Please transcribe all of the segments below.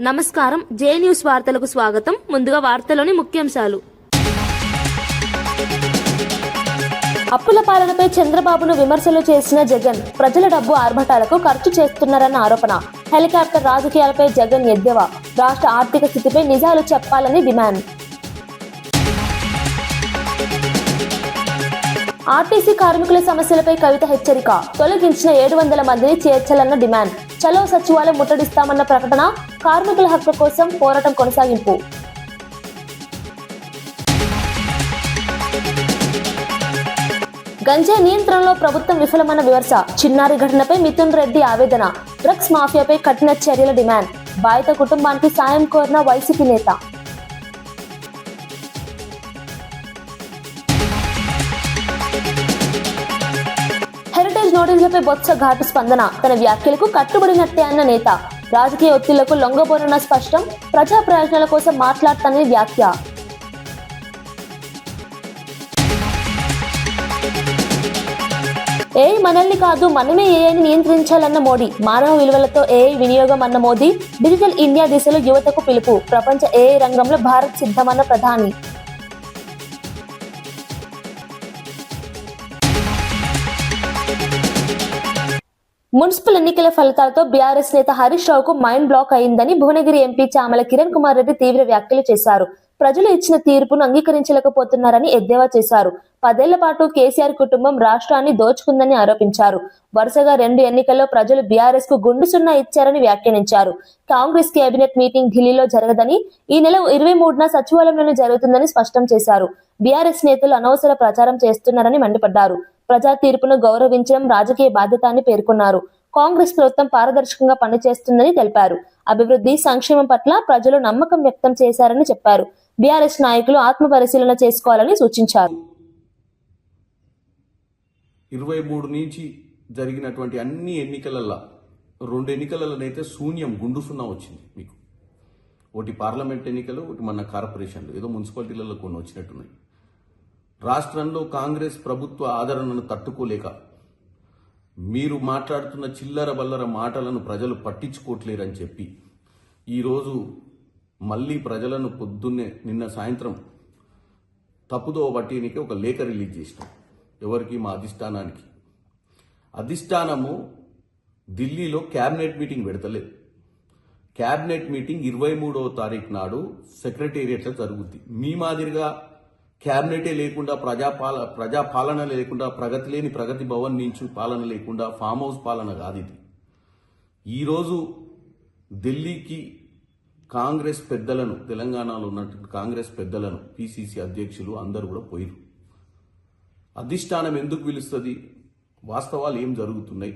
నమస్కారం. జే న్యూస్ వార్తలకు స్వాగతం. ముందుగా వార్తలోని ముఖ్యాంశాలు. అప్పుల పాలనపై చంద్రబాబును విమర్శలు చేసిన జగన్, ప్రజల డబ్బు ఆర్భటాలకు ఖర్చు చేస్తున్నారన్న ఆరోపణ. హెలికాప్టర్ రాజకీయాలపై జగన్ ఎద్దేవా. రాష్ట్ర ఆర్థిక స్థితిపై నిజాలు చెప్పాలని డిమాండ్. ఆర్టీసీ కార్మికుల సమస్యలపై కవిత హెచ్చరిక. తొలగించిన 700 మందిని చేర్చాలన్న డిమాండ్. చలో సచివాలయం ముట్టడిస్తామన్న ప్రకటన. కార్మికుల హక్కు కోసం పోరాటం కొనసాగింపు. గంజాయి నియంత్రణలో ప్రభుత్వం విఫలమన్న విమర్శ. చిన్నారి ఘటనపై మిథున్ రెడ్డి ఆవేదన. డ్రగ్స్ మాఫియాపై కఠిన చర్యల డిమాండ్. బాధిత కుటుంబానికి సాయం కోరిన వైసీపీ నేత. హెరిటేజ్ నోటీసులపై బొత్స ఘాటు స్పందన. తన వ్యాఖ్యలకు కట్టుబడినట్టే అన్న నేత. రాజకీయ ఒత్తిళ్లకు లొంగబోనన్న స్పష్టం. ప్రజా ప్రయోజనాల కోసం మాట్లాడతానని వ్యాఖ్య. ఏఐ మనల్ని కాదు, మనమే ఏఐని నియంత్రించాలన్న మోడీ. మానవ విలువలతో ఏఐ వినియోగం అన్న మోదీ. డిజిటల్ ఇండియా దిశలో యువతకు పిలుపు. ప్రపంచ ఏఐ రంగంలో భారత్ సిద్ధమన్న ప్రధాని. మున్సిపల్ ఎన్నికల ఫలితాలతో బీఆర్ఎస్ నేత హరీష్ రావుకు మైండ్ బ్లాక్ అయిందని భువనగిరి ఎంపీ చామల కిరణ్ కుమార్ రెడ్డి తీవ్ర వ్యాఖ్యలు చేశారు. ప్రజలు ఇచ్చిన తీర్పును అంగీకరించలేకపోతున్నారని ఎద్దేవా చేశారు. 10 ఏళ్ల పాటు కేసీఆర్ కుటుంబం రాష్ట్రాన్ని దోచుకుందని ఆరోపించారు. వరుసగా 2 ఎన్నికల్లో ప్రజలు బీఆర్ఎస్ కు గుండు సున్నా ఇచ్చారని వ్యాఖ్యానించారు. కాంగ్రెస్ కేబినెట్ మీటింగ్ ఢిల్లీలో జరగదని, ఈ నెల 23న సచివాలయంలోనే జరుగుతుందని స్పష్టం చేశారు. బీఆర్ఎస్ నేతలు అనవసర ప్రచారం చేస్తున్నారని మండిపడ్డారు. ప్రజా తీర్పును గౌరవించడం రాజకీయ బాధ్యత అని పేర్కొన్నారు. కాంగ్రెస్ ప్రభుత్వం పారదర్శకంగా పనిచేస్తుందని తెలిపారు. అభివృద్ధి, సంక్షేమం పట్ల ప్రజలు నమ్మకం వ్యక్తం చేశారని చెప్పారు. బీఆర్ఎస్ నాయకులు ఆత్మ పరిశీలన చేసుకోవాలని సూచించారు. 23 నుంచి జరిగినటువంటి అన్ని ఎన్నికలలో 2 ఎన్నికలలోనైతే శూన్యం, గుండు సున్నా వచ్చింది మీకు. ఒకటి పార్లమెంట్ ఎన్నికలు, ఒకటి మన కార్పొరేషన్లు, ఏదో మున్సిపాలిటీలలో కొన్ని వచ్చినట్టున్నాయి. రాష్ట్రంలో కాంగ్రెస్ ప్రభుత్వ ఆదరణను తట్టుకోలేక మీరు మాట్లాడుతున్న చిల్లర బల్లర మాటలను ప్రజలు పట్టించుకోవట్లేరని చెప్పి ఈరోజు మళ్ళీ ప్రజలను పొద్దున్నే నిన్న సాయంత్రం తప్పుదో పట్టినికి ఒక లేఖ రిలీజ్ చేసినాం. ఎవరికి? మా అధిష్టానానికి. అధిష్టానము ఢిల్లీలో క్యాబినెట్ మీటింగ్ పెడతలేదు. క్యాబినెట్ మీటింగ్ 23వ తారీఖు నాడు సెక్రటేరియట్లో జరుగుద్ది. మీ మాదిరిగా క్యాబినెటే లేకుండా, ప్రజాపాలన లేకుండా, ప్రగతి లేని ప్రగతి భవన్ నుంచి పాలన లేకుండా ఫామ్ హౌస్ పాలన కాదు ఇది. ఈరోజు ఢిల్లీకి కాంగ్రెస్ పెద్దలను, తెలంగాణలో ఉన్నటువంటి కాంగ్రెస్ పెద్దలను, పిసిసి అధ్యక్షులు అందరూ కూడా పోయిరు. అధిష్టానం ఎందుకు పిలుస్తుంది? వాస్తవాలు ఏం జరుగుతున్నాయి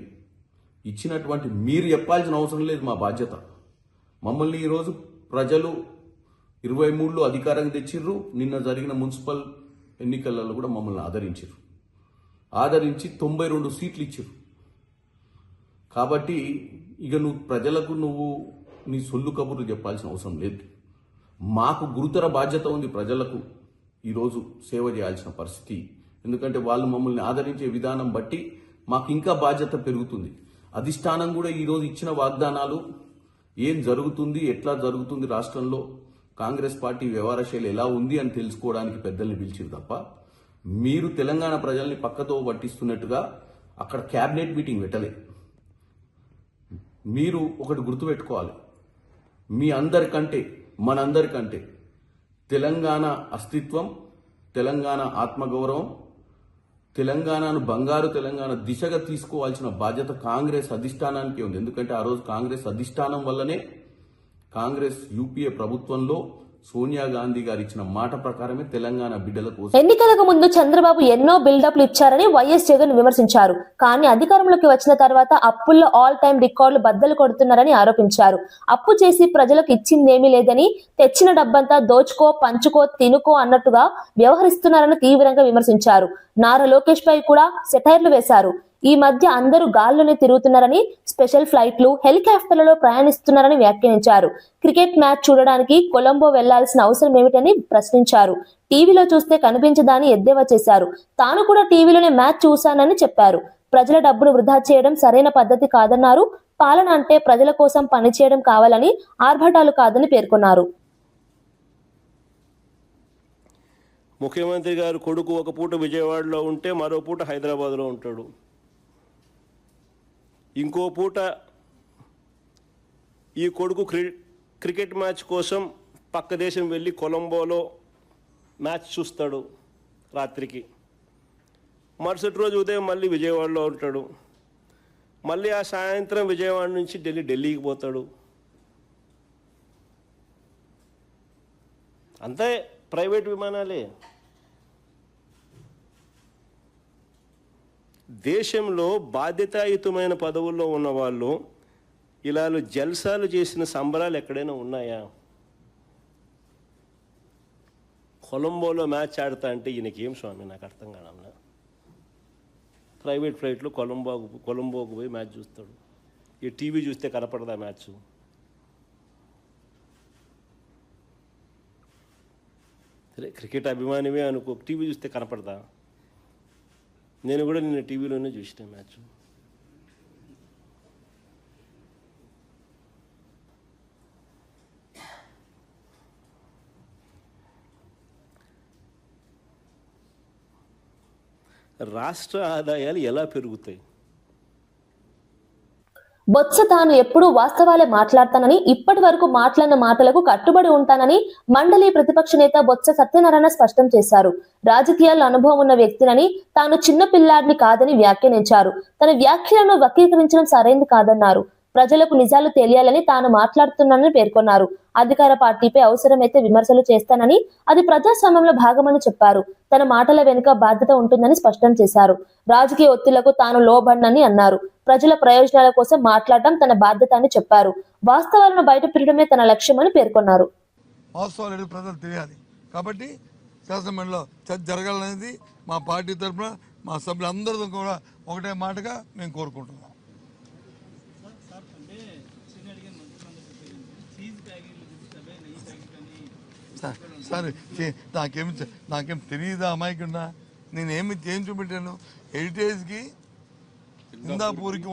ఇచ్చినటువంటి మీరు చెప్పాల్సిన అవసరం లేదు. మా బాధ్యత. మమ్మల్ని ఈరోజు ప్రజలు 23లో అధికారం తెచ్చిర్రు. నిన్న జరిగిన మున్సిపల్ ఎన్నికలలో కూడా మమ్మల్ని ఆదరించి 92 సీట్లు ఇచ్చిర్రు. కాబట్టి ఇక ప్రజలకు నీ సొల్లు కబుర్లు చెప్పాల్సిన అవసరం లేదు. మాకు గురుతర బాధ్యత ఉంది. ప్రజలకు ఈరోజు సేవ చేయాల్సిన పరిస్థితి. ఎందుకంటే వాళ్ళు మమ్మల్ని ఆదరించే విధానం బట్టి మాకు ఇంకా బాధ్యత పెరుగుతుంది. అధిష్టానం కూడా ఈరోజు ఇచ్చిన వాగ్దానాలు ఏం జరుగుతుంది, ఎట్లా జరుగుతుంది, రాష్ట్రంలో కాంగ్రెస్ పార్టీ వ్యవహార శైలి ఎలా ఉంది అని తెలుసుకోవడానికి పెద్దల్ని పిలిచిరు తప్ప మీరు తెలంగాణ ప్రజల్ని పక్కతో పట్టిస్తున్నట్టుగా అక్కడ క్యాబినెట్ మీటింగ్ పెట్టలేదు. మీరు ఒకటి గుర్తుపెట్టుకోవాలి. మీ అందరికంటే, మనందరికంటే తెలంగాణ అస్తిత్వం, తెలంగాణ ఆత్మగౌరవం, తెలంగాణను బంగారు తెలంగాణ దిశగా తీసుకోవాల్సిన బాధ్యత కాంగ్రెస్ అధిష్టానానికే ఉంది. ఎందుకంటే ఆ రోజు కాంగ్రెస్ అధిష్టానం వల్లనే కాంగ్రెస్ యూపీఏ ప్రభుత్వంలో సోనియా గాంధీ గారు ఇచ్చిన మాట ప్రకారమే తెలంగాణ బిడ్డల కోసం. ఎన్నికలకు ముందు చంద్రబాబు ఎన్నో బిల్డప్లు ఇచ్చారని వైఎస్ జగన్ విమర్శించారు. కానీ అధికారంలోకి వచ్చిన తర్వాత అప్పుల్లో ఆల్ టైమ్ రికార్డులు బద్దలు కొడుతున్నారని ఆరోపించారు. అప్పు చేసి ప్రజలకు ఇచ్చిందేమీ లేదని, తెచ్చిన డబ్బంతా దోచుకో, పంచుకో, తినుకో అన్నట్టుగా వ్యవహరిస్తున్నారని తీవ్రంగా విమర్శించారు. నారా లోకేష్ పై కూడా సెటైర్లు వేశారు. ఈ మధ్య అందరూ గాల్లోనే తిరుగుతున్నారని, స్పెషల్ ఫ్లైట్లు, హెలికాప్టర్లలో ప్రయాణిస్తున్నారని వ్యాఖ్యానించారు. క్రికెట్ మ్యాచ్ చూడడానికి కొలంబో వెళ్లాల్సిన అవసరం ఏమిటని ప్రశ్నించారు. టీవీలో చూస్తే కనిపించదని ఎద్దేవా చేశారు. తాను కూడా టీవీలోనే మ్యాచ్ చూశానని చెప్పారు. ప్రజల డబ్బును వృధా చేయడం సరైన పద్ధతి కాదన్నారు. పాలన అంటే ప్రజల కోసం పనిచేయడం కావాలని, ఆర్భటాలు కాదని పేర్కొన్నారు. ముఖ్యమంత్రి గారు కొడుకు ఒక పూట విజయవాడలో ఉంటే మరో పూట హైదరాబాద్లో ఉంటాడు. ఇంకో పూట ఈ కొడుకు క్రికెట్ మ్యాచ్ కోసం పక్క దేశం వెళ్ళి కొలంబోలో మ్యాచ్ చూస్తాడు రాత్రికి. మరుసటి రోజు ఉదయం మళ్ళీ విజయవాడలో ఉంటాడు. మళ్ళీ ఆ సాయంత్రం విజయవాడ నుంచి ఢిల్లీకి పోతాడు. అంతే ప్రైవేట్ విమానాలే. దేశంలో బాధ్యతాయుతమైన పదవుల్లో ఉన్న వాళ్ళు ఇలా జల్సాలు చేసిన సంబరాలు ఎక్కడైనా ఉన్నాయా? కొలంబోలో మ్యాచ్ ఆడతా అంటే ఈయనకేం స్వామి, నాకు అర్థం కాదన్నా. ప్రైవేట్ ఫ్లైట్లో కొలంబోకు పోయి మ్యాచ్ చూస్తాడు. ఈ టీవీ చూస్తే కనపడదా మ్యాచ్? సరే క్రికెట్ అభిమానివే అనుకో, టీవీ చూస్తే కనపడదా? నేను కూడా నిన్న టీవీలోనే చూసిన మ్యాచ్. రాష్ట్ర ఆదాయాలు ఎలా పెరుగుతాయి? బొత్స తాను ఎప్పుడూ వాస్తవాలే మాట్లాడతానని, ఇప్పటి వరకు మాట్లాడిన మాటలకు కట్టుబడి ఉంటానని మండలి ప్రతిపక్ష నేత బొత్స సత్యనారాయణ స్పష్టం చేశారు. రాజకీయాల్లో అనుభవం ఉన్న వ్యక్తినని, తాను చిన్న పిల్లాడిని కాదని వ్యాఖ్యానించారు. తన వ్యాఖ్యలను వక్రీకరించడం సరైంది కాదన్నారు. ప్రజలకు నిజాలు తెలియాలని తాను మాట్లాడుతున్నానని పేర్కొన్నారు. అధికార పార్టీపై అవసరమైతే విమర్శలు చేస్తానని, అది ప్రజాస్వామ్యంలో భాగమని చెప్పారు. తన మాటల వెనుక బాధ్యత ఉంటుందని స్పష్టం చేశారు. రాజకీయ ఒత్తిళ్లకు తాను లోబడనని అన్నారు. ప్రజల ప్రయోజనాల కోసం మాట్లాడటం తన బాధ్యత అని చెప్పారు. వాస్తవాలను బయటపెట్టడమే తన లక్ష్యమని పేర్కొన్నారు. వాస్తవాలు ప్రజలు తెలియాలి కాబట్టి శాసనమండలిలో చర్చ జరగాలనేది మా పార్టీ తరఫున మా సభ్యులందరితో కూడా ఒకటే మాటగా మేము కోరుకుంటున్నాం. సార్ నాకేం తెలియదా అమాయకుండా? నేనేమి ఏం చూపెట్టాను? హెరిటేజ్కి ఇందాపూర్కి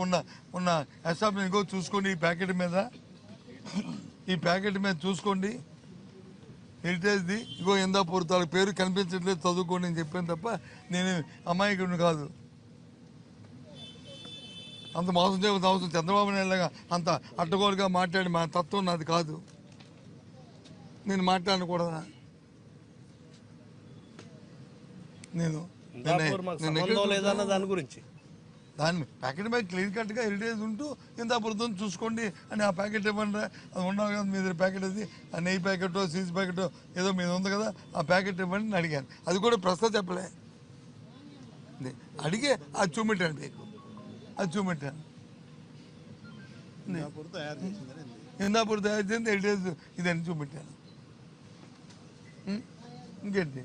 ఉన్న ఎస్టాబ్లిష్ ఇంకో చూసుకోండి. ఈ ప్యాకెట్ మీద చూసుకోండి. హెరిటేజ్ది ఇంకో ఇందాపూర్ తాలూకు పేరు కనిపించట్లేదు, చదువుకోండి అని చెప్పాను తప్ప నేను అమాయకుడిని కాదు. అంత మోసం చేయవలసిన అవసరం చంద్రబాబు నాయుడుగా అంత అడ్డగోలుగా మాట్లాడి మా తత్వం నాది కాదు. నేను మాట్లాడకూడదా? నేను దాని ప్యాకెట్ మీద క్లియర్ కట్గా హెరిటేజ్ ఉంటూ ఇందాపురతో చూసుకోండి అని ఆ ప్యాకెట్ ఇవ్వండి. అది ఉండవు కదా మీ దగ్గర ప్యాకెట్, అది ఆ నెయ్యి ప్యాకెటో చీజ్ ప్యాకెటో ఏదో మీద ఉంది కదా, ఆ ప్యాకెట్ ఇవ్వండి అని అడిగాను. అది కూడా ప్రశ్న చెప్పలే, అడిగే అది చూపెట్టాను. మీకు అది చూపెట్టాను. ఇందాపూర్ తయారు చేసింది హెరిటేజ్ ఇదని చూపెట్టాను. ఇంకేంటి?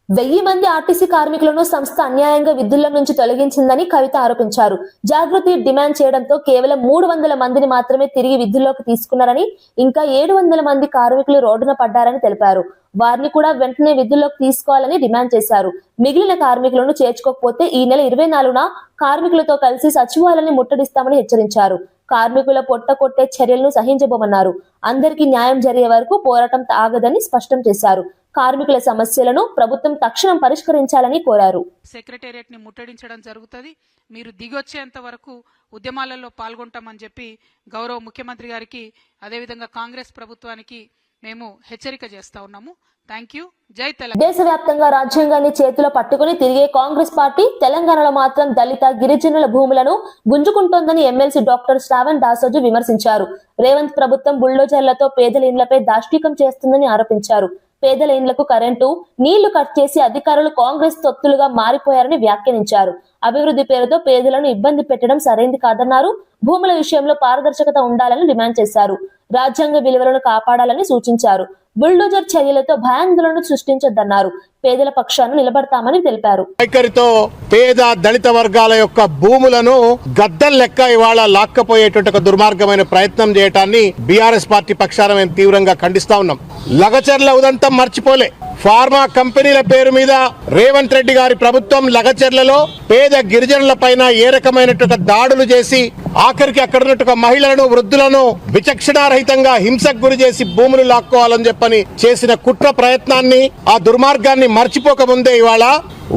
1000 మంది ఆర్టీసీ కార్మికులను సంస్థ అన్యాయంగా విధుల నుంచి తొలగించిందని కవిత ఆరోపించారు. జాగృతి డిమాండ్ చేయడంతో కేవలం 300 మందిని మాత్రమే తిరిగి విధుల్లోకి తీసుకున్నారని, ఇంకా 700 మంది కార్మికులు రోడ్డున పడ్డారని తెలిపారు. వారిని కూడా వెంటనే విధుల్లోకి తీసుకోవాలని డిమాండ్ చేశారు. మిగిలిన కార్మికులను చేర్చుకోకపోతే ఈ నెల 24న కార్మికులతో కలిసి సచివాలయాన్ని ముట్టడిస్తామని హెచ్చరించారు. కార్మికుల పొట్ట కొట్టే చర్యలను సహించబోమన్నారు. అందరికీ న్యాయం జరిగే వరకు పోరాటం ఆగదని స్పష్టం చేశారు. కార్మికుల సమస్యలను ప్రభుత్వం తక్షణం పరిష్కరించాలని కోరారు. సెక్రటేరియట్ ని ముట్టడించడం జరుగుతుంది. మీరు దిగొచ్చేంత వరకు ఉద్యమాలలో పాల్గొంటామని చెప్పి గౌరవ ముఖ్యమంత్రి గారికి, అదేవిధంగా కాంగ్రెస్ ప్రభుత్వానికి మేము హెచ్చరిక చేస్తా ఉన్నాము. Thank you. జై తెలంగాణ. దేశవ్యాప్తంగా రాజ్యాంగాన్ని చేతిలో పట్టుకుని తిరిగే కాంగ్రెస్ పార్టీ తెలంగాణలో మాత్రం దళిత, గిరిజనుల భూములను గుంజుకుంటోందని ఎమ్మెల్సీ డాక్టర్ శ్రావణ్ దాసోజు విమర్శించారు. రేవంత్ ప్రభుత్వం బుల్డోజర్లతో పేదల ఇండ్లపై దాష్టీకం చేస్తుందని ఆరోపించారు. పేదల ఇండ్లకు కరెంటు, నీళ్లు కట్ చేసి అధికారులు కాంగ్రెస్ తొత్తులుగా మారిపోయారని వ్యాఖ్యానించారు. అభివృద్ధి పేరుతో పేదలను ఇబ్బంది పెట్టడం సరైంది కాదన్నారు. భూముల విషయంలో పారదర్శకత ఉండాలని డిమాండ్ చేశారు. రాజ్యాంగ విలువలను కాపాడాలని సూచించారు. బుల్డోజర్ చర్యలతో భయాందోళన సృష్టించొద్దన్నారు. పేదల పక్షాన నిలబడతామని తెలిపారు. వైఖరితో పేద దళిత వర్గాల యొక్క భూములను గద్దెల లెక్క ఇవాళ లాక్కపోయేటువంటి ఒక దుర్మార్గమైన ప్రయత్నం చేయటాన్ని బీఆర్ఎస్ పార్టీ పక్షాన మేము తీవ్రంగా ఖండిస్తా ఉన్నాం. లగచర్ల ఉదంతం మర్చిపోలే. ఫార్మా కంపెనీల పేరు మీద రేవంత్ రెడ్డి గారి ప్రభుత్వం లగచర్లలో పేద గిరిజనుల పైన ఏ రకమైనటువంటి దాడులు చేసి ఆఖరికి అక్కడ ఉన్నట్టు మహిళలను వృద్ధులను విచక్షణారహితంగా హింసకు గురి చేసి భూములు లాక్కోవాలని చెప్పని చేసిన కుట్ర ప్రయత్నాన్ని ఆ దుర్మార్గాన్ని మర్చిపోకముందే ఇవాళ